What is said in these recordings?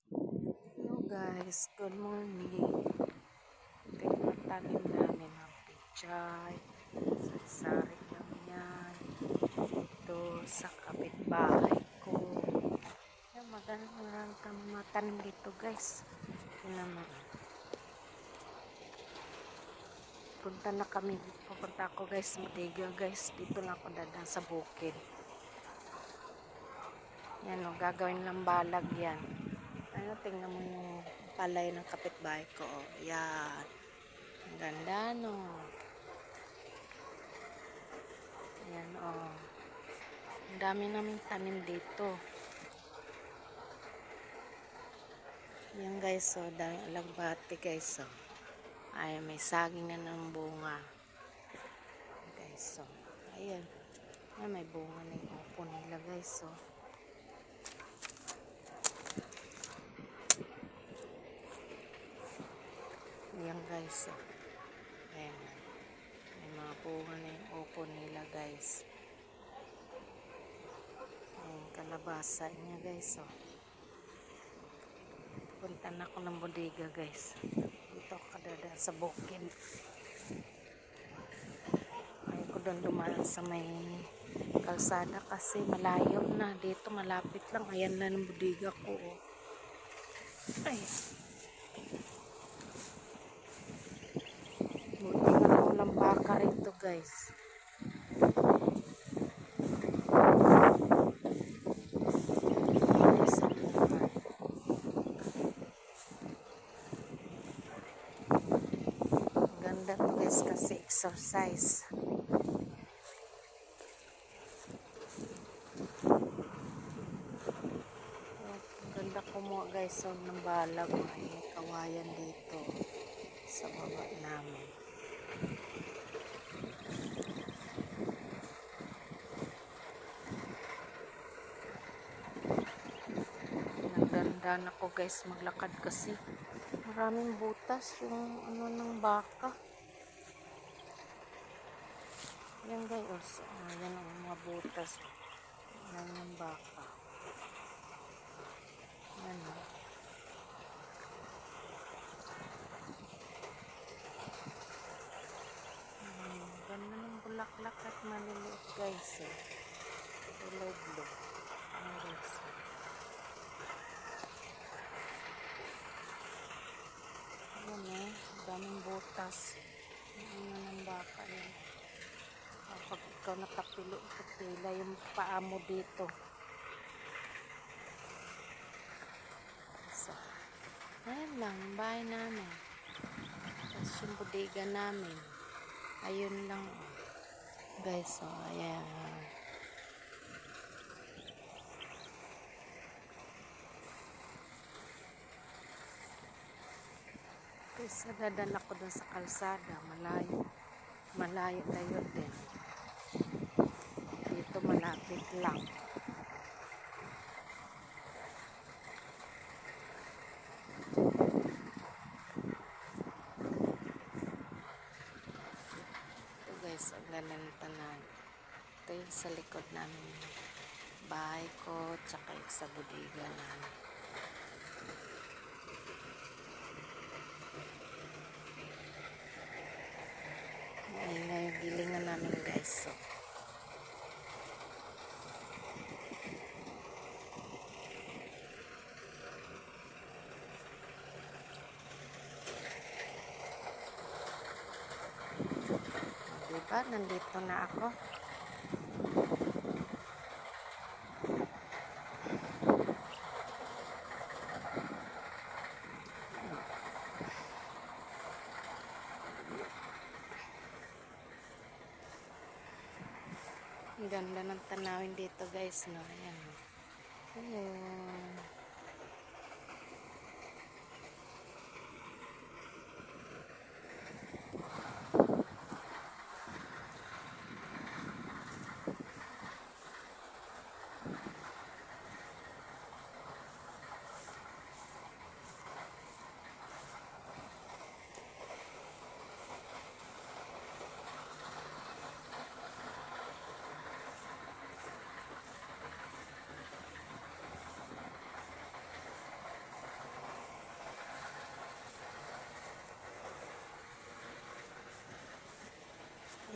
Hello guys, good morning. Ito yung mga tanim namin ng pichay. Sari-sari lang yan. Ito sa kapitbahay ko. Yan, magandang mga tanim dito guys. Yan naman. Pupunta ako guys sa Matiga guys. Dito lang ako dadaan sa bukid. Yan o, gagawin lang balag yan. Ano, tingnan mo yung palay ng kapitbahay ko. O, yan. Ang ganda no. Yan o. Ang dami namin tanim dito. Yan guys o. Daming alagbati guys o. Ay, may saging na ng bunga. Guys o. Ayan. Ay, may bunga na yung upo nila guys o. Yan guys o. Ayan. May mga bunga na yung upo nila guys. Ayan, kalabasa niya guys o. Punta na ako ng bodega guys. Dito ako kadadaan sa bukid. Ayaw ko doon dumaan sa may kalsada kasi malayo na. Dito malapit lang. Ayan na ng bodega ko. Oh. Ay. Buti nga walang baka rito guys. Ganda to guys kasi exercise. Ganda kumuha guys so, ng balag. May kawayan dito sa baba namin. Nagdandan ako guys maglakad kasi maraming butas yung ano ng baka. Yan guys, yan ang mga butas. Yan ng baka. Yan o. Ganda ng bulaklak at maliliit guys eh. Ilog-log. Yan guys. Yan eh. Daming butas. Yan ng baka yan. Kapag ikaw nakapilo, kapila yung paa mo dito. So, ayan lang, yung bahay namin. Tapos yung bodega namin. Ayun lang. Guys, so, ayan. Kasi dadan ako dun sa kalsada. Malayo tayo din. Dito malapit lang. Ito guys, ang ganda ng tanan. Ito yung sa likod namin. Bahay ko, tsaka yung sa bodega namin. Ayun na yung gilingan namin guys. So, diba? Nandito na ako. Ang ganda ng tanawin dito guys, no? Ayan. Ayan.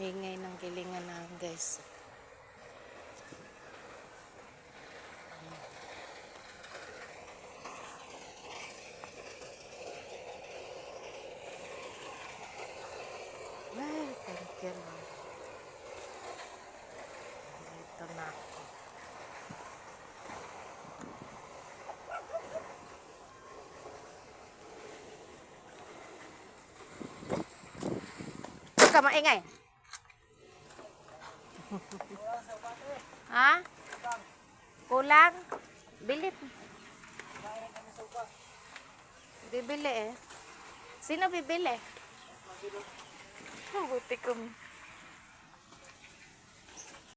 Ingay ng gilingan na guys. Ay, thank you Lord. Ito na ako. Huwag ka maingay. Ha? Kulang? Bilit. Bibili eh. Sino bibili? Buti ko.